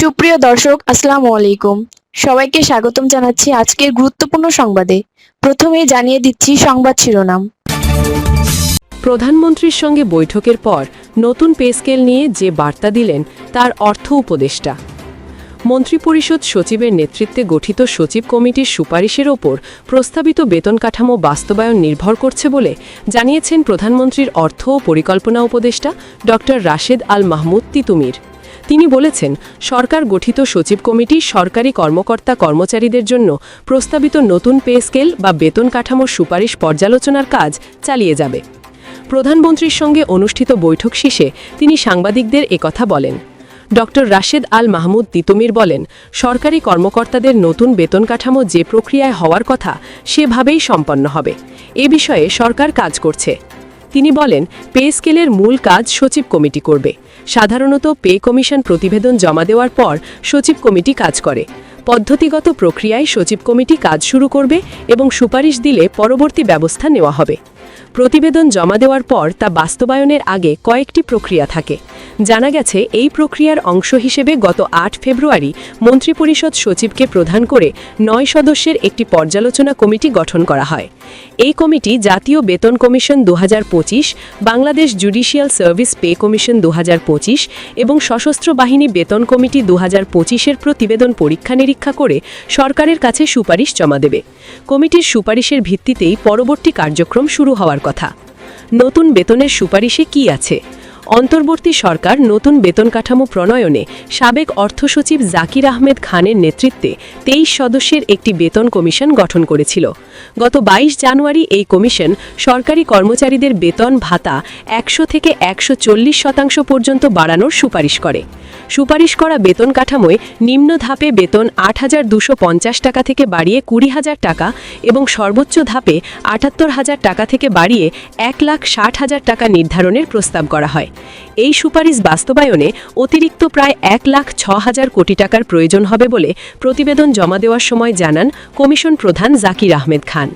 সুপ্রিয় দর্শক, আসসালামু আলাইকুম। সবাইকে স্বাগতম জানাচ্ছি আজকের গুরুত্বপূর্ণ সংবাদে। প্রথমেই জানিয়ে দিচ্ছি সংবাদ শিরোনাম। প্রধানমন্ত্রীর সঙ্গে বৈঠকের পর নতুন পে স্কেল নিয়ে যে বার্তা দিলেন তার অর্থ উপদেষ্টা। মন্ত্রিপরিষদ সচিবের নেতৃত্বে গঠিত সচিব কমিটির সুপারিশের ওপর প্রস্তাবিত বেতন কাঠামো বাস্তবায়ন নির্ভর করছে বলে জানিয়েছেন প্রধানমন্ত্রীর অর্থ ও পরিকল্পনা উপদেষ্টা ড. রাশেদ আল মাহমুদ তিতুমির। তিনি বলেছেন, সরকার গঠিত সচিব কমিটি সরকারি কর্মকর্তা কর্মচারীদের জন্য প্রস্তাবিত নতুন পে স্কেল বা বেতন কাঠামোর সুপারিশ পর্যালোচনার কাজ চালিয়ে যাবে। প্রধানমন্ত্রীর সঙ্গে অনুষ্ঠিত বৈঠক শেষে তিনি সাংবাদিকদের একথা বলেন। ড. রাশেদ আল মাহমুদ তিতুমির বলেন, সরকারি কর্মকর্তাদের নতুন বেতন কাঠামো যে প্রক্রিয়ায় হওয়ার কথা সেভাবেই সম্পন্ন হবে। এ বিষয়ে সরকার কাজ করছে। তিনি বলেন, পে স্কেলের মূল কাজ সচিব কমিটি করবে। সাধারণত পে কমিশন প্রতিবেদন জমা দেওয়ার পর সচিব কমিটি কাজ করে। পদ্ধতিগত প্রক্রিয়ায় সচিব কমিটি কাজ শুরু করবে এবং সুপারিশ দিলে পরবর্তী ব্যবস্থা নেওয়া হবে। প্রতিবেদন জমা দেওয়ার পর তা বাস্তবায়নের আগে কয়েকটি প্রক্রিয়া থাকে। জানা গেছে, এই প্রক্রিয়ার অংশ হিসেবে গত ৮ ফেব্রুয়ারি মন্ত্রিপরিষদ সচিবকে প্রধান করে ৯ সদস্যের একটি পর্যালোচনা কমিটি গঠন করা হয়। এই কমিটি জাতীয় বেতন commission ২০২৫, Bangladesh judicial service pay commission ২০২৫ এবং সশস্ত্র বাহিনী বেতন কমিটি ২০২৫-এর প্রতিবেদন পরীক্ষা নিরীক্ষা করে সরকারের কাছে সুপারিশ জমা দেবে। কমিটির সুপারিশের ভিত্তিতেই পরবর্তী কার্যক্রম শুরু হওয়ার কথা। নতুন বেতনের সুপারিশে কি আছে? অন্তর্বর্তী সরকার নতুন বেতন কাঠামো প্রণয়নে সাবেক অর্থসচিব জাকির আহমেদ খানের নেতৃত্বে ২৩ সদস্যের একটি বেতন কমিশন গঠন করেছিল। গত ২২ জানুয়ারি এই কমিশন সরকারি কর্মচারীদের বেতন ভাতা ১০০ থেকে ১৪০% পর্যন্ত বাড়ানোর সুপারিশ করে। সুপারিশ করা বেতন কাঠামোয় নিম্ন ধাপে বেতন ৮,২৫০ টাকা থেকে বাড়িয়ে ২০,০০০ টাকা এবং সর্বোচ্চ ধাপে ৭৮,০০০ টাকা থেকে বাড়িয়ে ১,৬০,০০০ টাকা নির্ধারণের প্রস্তাব করা হয়। এই সুপারিশ বাস্তবায়নে অতিরিক্ত প্রায় ১,০৬,০০০ কোটি টাকার প্রয়োজন হবে বলে প্রতিবেদন জমা দেওয়ার সময় জানান কমিশন প্রধান জাকির আহমেদ খান।